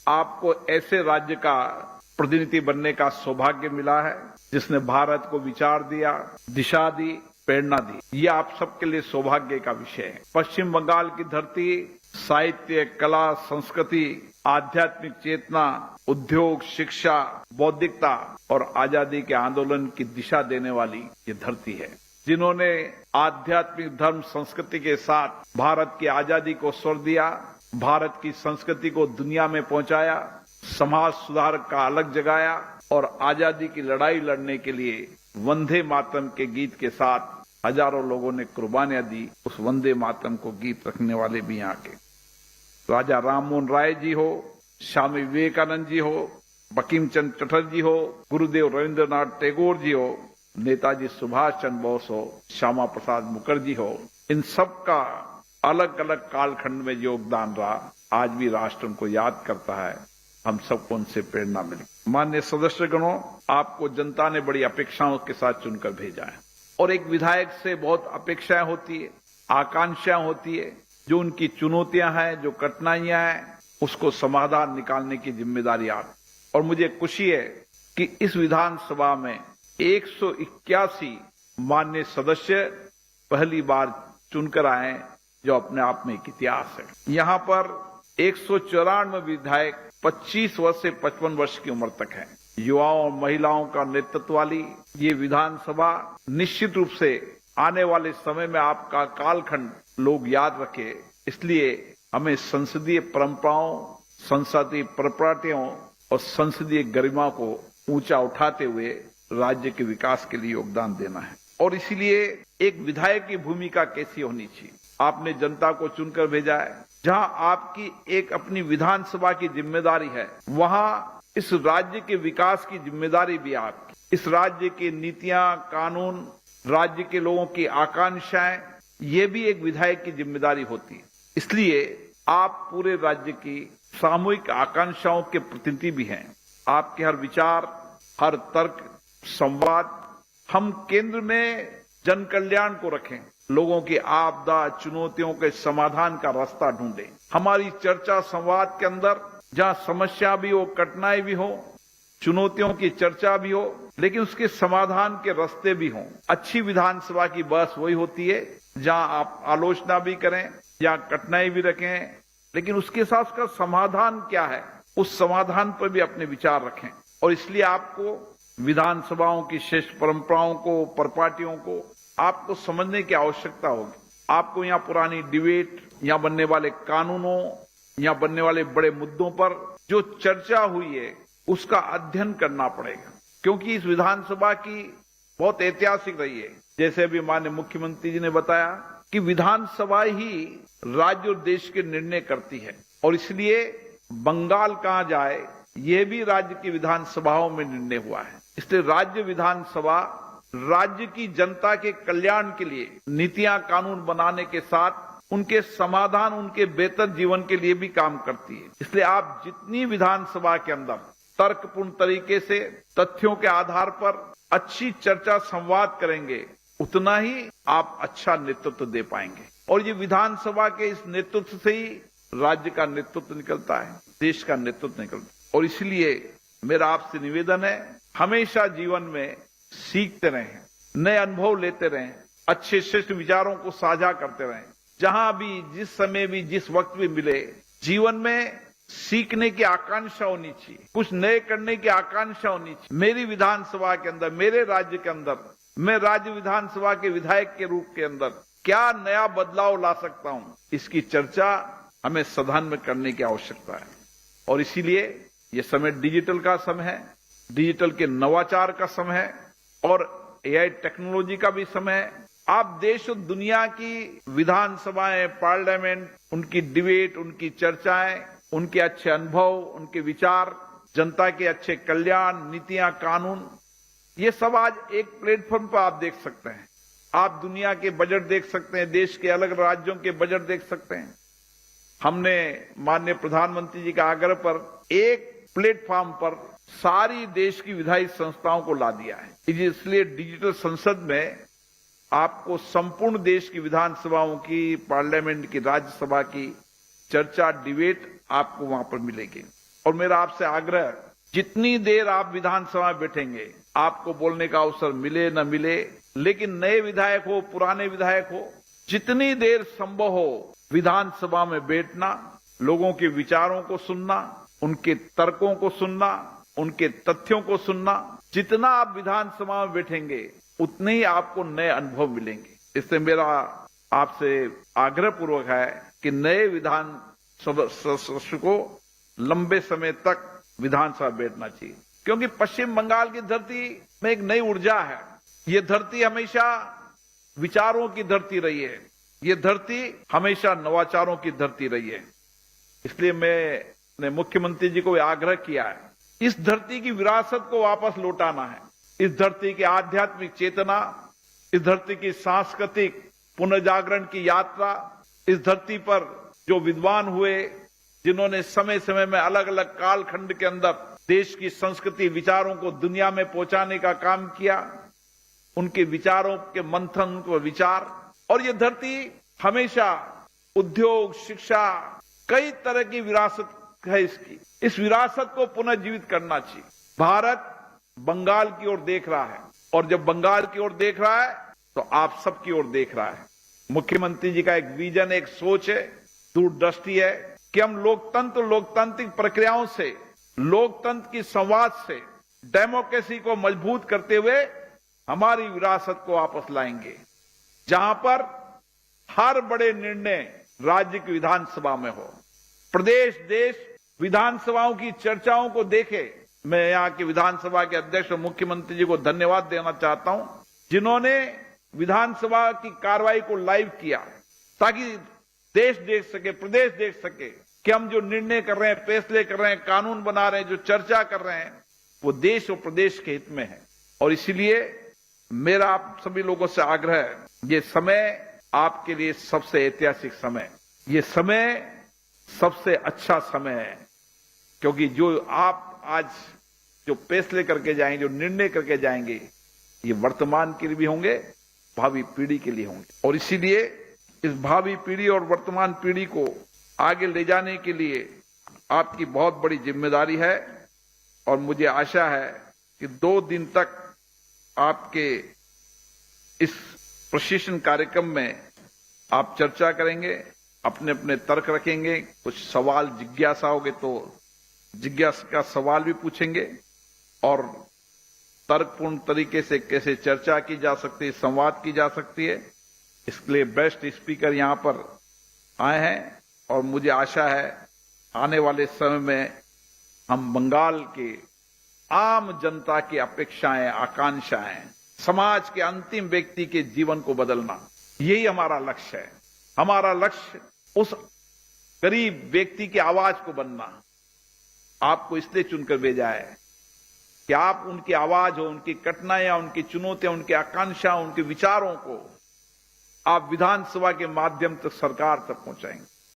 आपको ऐसे राज्य का प्रतिनिधि बनने का सौभाग्य मिला है जिसने भारत को विचार दिया, दिशा दी, प्रेरणा दी। ये आप सबके लिए सौभाग्य का विषय है। पश्चिम बंगाल की धरती साहित्य, कला, संस्कृति, आध्यात्मिक चेतना, उद्योग, शिक्षा, बौद्धिकता और आजादी के आंदोलन की दिशा देने वाली ये धरती है। जिन्होंने आध्यात्मिक धर्म संस्कृति के साथ भारत की आजादी को स्वर दिया, भारत की संस्कृति को दुनिया में पहुंचाया, समाज सुधार का अलग जगाया और आजादी की लड़ाई लड़ने के लिए वंदे मातरम के गीत के साथ हजारों लोगों ने कुर्बानियां दी। उस वंदे मातरम को गीत रखने वाले भी यहाँ के राजा राममोहन राय जी हो, स्वामी विवेकानंद जी हो, बंकिम चंद्र चटर्जी हो, गुरुदेव रविंद्रनाथ टैगोर जी हो, नेताजी सुभाष चंद्र बोस हो, श्यामा प्रसाद मुखर्जी हो, इन सब का अलग अलग कालखंड में योगदान रहा। आज भी राष्ट्र उनको याद करता है। हम सबको उनसे प्रेरणा मिली। माननीय सदस्यगणों, आपको जनता ने बड़ी अपेक्षाओं के साथ चुनकर भेजा है और एक विधायक से बहुत अपेक्षाएं होती है, आकांक्षाएं होती है। जो उनकी चुनौतियां हैं, जो कठिनाइयां हैं, उसको समाधान निकालने की जिम्मेदारी आप। और मुझे खुशी है कि इस विधानसभा में 181 माननीय सदस्य पहली बार चुनकर आए, जो अपने आप में एक इतिहास है। यहाँ पर 194 विधायक 25 वर्ष से 55 वर्ष की उम्र तक हैं। युवाओं और महिलाओं का नेतृत्व वाली ये विधानसभा निश्चित रूप से आने वाले समय में आपका कालखंड लोग याद रखे। इसलिए हमें संसदीय परंपराओं, संसदीय प्रॉपर्टियों और संसदीय गरिमा को ऊंचा उठाते हुए राज्य के विकास के लिए योगदान देना है। और इसीलिए एक विधायक की भूमिका कैसी होनी चाहिए। आपने जनता को चुनकर भेजा है। जहां आपकी एक अपनी विधानसभा की जिम्मेदारी है, वहां इस राज्य के विकास की जिम्मेदारी भी आपकी। इस राज्य की नीतियां, कानून, राज्य के लोगों की आकांक्षाएं, ये भी एक विधायक की जिम्मेदारी होती है। इसलिए आप पूरे राज्य की सामूहिक आकांक्षाओं के प्रतिनिधि भी हैं। आपके हर विचार, हर तर्क, संवाद हम केंद्र में जन कल्याण को रखें, लोगों की आपदा, चुनौतियों के समाधान का रास्ता ढूंढें। हमारी चर्चा संवाद के अंदर जहां समस्या भी हो, कठिनाई भी हो, चुनौतियों की चर्चा भी हो, लेकिन उसके समाधान के रास्ते भी हों। अच्छी विधानसभा की बहस वही होती है जहां आप आलोचना भी करें, जहां कठिनाई भी रखें, लेकिन उसके साथ उसका समाधान क्या है, उस समाधान पर भी अपने विचार रखें। और इसलिए आपको विधानसभाओं की श्रेष्ठ परंपराओं को, परिपाटियों को आपको समझने की आवश्यकता होगी। आपको यहाँ पुरानी डिबेट, यहाँ बनने वाले कानूनों, यहाँ बनने वाले बड़े मुद्दों पर जो चर्चा हुई है, उसका अध्ययन करना पड़ेगा, क्योंकि इस विधानसभा की बहुत ऐतिहासिक रही है। जैसे अभी माननीय मुख्यमंत्री जी ने बताया कि विधानसभा ही राज्य और देश के निर्णय करती है, और इसलिए बंगाल कहाँ जाए, ये भी राज्य की विधानसभाओं में निर्णय हुआ है। इसलिए राज्य विधानसभा राज्य की जनता के कल्याण के लिए नीतियां, कानून बनाने के साथ उनके समाधान, उनके बेहतर जीवन के लिए भी काम करती है। इसलिए आप जितनी विधानसभा के अंदर तर्कपूर्ण तरीके से तथ्यों के आधार पर अच्छी चर्चा, संवाद करेंगे, उतना ही आप अच्छा नेतृत्व दे पाएंगे। और ये विधानसभा के इस नेतृत्व से ही राज्य का नेतृत्व निकलता है, देश का नेतृत्व निकलता है। और इसलिए मेरा आपसे निवेदन है, हमेशा जीवन में सीखते रहें, नए अनुभव लेते रहें, अच्छे श्रेष्ठ विचारों को साझा करते रहें। जहां भी, जिस समय भी, जिस वक्त भी मिले, जीवन में सीखने की आकांक्षा होनी चाहिए, कुछ नए करने की आकांक्षा होनी चाहिए। मेरी विधानसभा के अंदर, मेरे राज्य के अंदर, मैं राज्य विधानसभा के विधायक के रूप के अंदर क्या नया बदलाव ला सकता हूं, इसकी चर्चा हमें सदन में करने की आवश्यकता है। और इसीलिए यह समय डिजिटल का समय है, डिजिटल के नवाचार का समय है और एआई टेक्नोलॉजी का भी समय है। आप देश और दुनिया की विधानसभाएं, पार्लियामेंट, उनकी डिबेट, उनकी चर्चाएं, उनके अच्छे अनुभव, उनके विचार, जनता के अच्छे कल्याण, नीतियां, कानून, ये सब आज एक प्लेटफॉर्म पर आप देख सकते हैं। आप दुनिया के बजट देख सकते हैं, देश के अलग राज्यों के बजट देख सकते हैं। हमने माननीय प्रधानमंत्री जी के आग्रह पर एक प्लेटफॉर्म पर सारी देश की विधायी संस्थाओं को ला दिया है। इसलिए डिजिटल संसद में आपको संपूर्ण देश की विधानसभाओं की, पार्लियामेंट की, राज्यसभा की चर्चा, डिबेट आपको वहां पर मिलेगी। और मेरा आपसे आग्रह, जितनी देर आप विधानसभा में बैठेंगे, आपको बोलने का अवसर मिले न मिले, लेकिन नए विधायक हो, पुराने विधायक हो, जितनी देर संभव हो विधानसभा में बैठना, लोगों के विचारों को सुनना, उनके तर्कों को सुनना, उनके तथ्यों को सुनना। जितना आप विधानसभा में बैठेंगे उतने ही आपको नए अनुभव मिलेंगे। इससे मेरा आपसे आग्रह पूर्वक है कि नए विधान सदस्य को लंबे समय तक विधानसभा बैठना चाहिए, क्योंकि पश्चिम बंगाल की धरती में एक नई ऊर्जा है। ये धरती हमेशा विचारों की धरती रही है, ये धरती हमेशा नवाचारों की धरती रही है। इसलिए मैंने मुख्यमंत्री जी को आग्रह किया है, इस धरती की विरासत को वापस लौटाना है। इस धरती की आध्यात्मिक चेतना, इस धरती की सांस्कृतिक पुनर्जागरण की यात्रा, इस धरती पर जो विद्वान हुए, जिन्होंने समय समय में अलग अलग कालखंड के अंदर देश की संस्कृति विचारों को दुनिया में पहुंचाने का काम किया, उनके विचारों के मंथन, उनके विचार। और ये धरती हमेशा उद्योग, शिक्षा, कई तरह की विरासत है इसकी। इस विरासत को पुनर्जीवित करना चाहिए। भारत बंगाल की ओर देख रहा है, और जब बंगाल की ओर देख रहा है तो आप सबकी ओर देख रहा है। मुख्यमंत्री जी का एक विजन, एक सोच है, दूरदृष्टि है कि हम लोकतंत्र, लोकतांत्रिक प्रक्रियाओं से, लोकतंत्र की संवाद से डेमोक्रेसी को मजबूत करते हुए हमारी विरासत को वापस लाएंगे, जहां पर हर बड़े निर्णय राज्य की विधानसभा में हो। प्रदेश, देश विधानसभाओं की चर्चाओं को देखे। मैं यहां के विधानसभा के अध्यक्ष और मुख्यमंत्री जी को धन्यवाद देना चाहता हूं, जिन्होंने विधानसभा की कार्रवाई को लाइव किया, ताकि देश देख सके, प्रदेश देख सके कि हम जो निर्णय कर रहे हैं, फैसले कर रहे हैं, कानून बना रहे हैं, जो चर्चा कर रहे हैं, वो देश और प्रदेश के हित में है। और इसीलिए मेरा आप सभी लोगों से आग्रह है, ये समय आपके लिए सबसे ऐतिहासिक समय, ये समय सबसे अच्छा समय है, क्योंकि जो आप आज जो फैसले करके जाएंगे, जो निर्णय करके जाएंगे, ये वर्तमान के लिए भी होंगे, भावी पीढ़ी के लिए होंगे। और इसीलिए इस भावी पीढ़ी और वर्तमान पीढ़ी को आगे ले जाने के लिए आपकी बहुत बड़ी जिम्मेदारी है। और मुझे आशा है कि 2 दिन तक आपके इस प्रशिक्षण कार्यक्रम में आप चर्चा करेंगे, अपने अपने तर्क रखेंगे, कुछ सवाल जिज्ञासा होगे तो जिज्ञासा का सवाल भी पूछेंगे, और तर्कपूर्ण तरीके से कैसे चर्चा की जा सकती है, संवाद की जा सकती है, इसके लिए बेस्ट स्पीकर यहां पर आए हैं। और मुझे आशा है आने वाले समय में हम बंगाल के आम जनता की अपेक्षाएं, आकांक्षाएं, समाज के अंतिम व्यक्ति के जीवन को बदलना, यही हमारा लक्ष्य है। हमारा लक्ष्य उस गरीब व्यक्ति की आवाज को बनना। आपको इसलिए चुनकर भेजा है कि आप उनकी आवाज हो, उनकी कठिनाइयां, उनकी चुनौतियां, उनकी आकांक्षा, उनके विचारों को आप विधानसभा के माध्यम तक सरकार तक पहुंचाएंगे।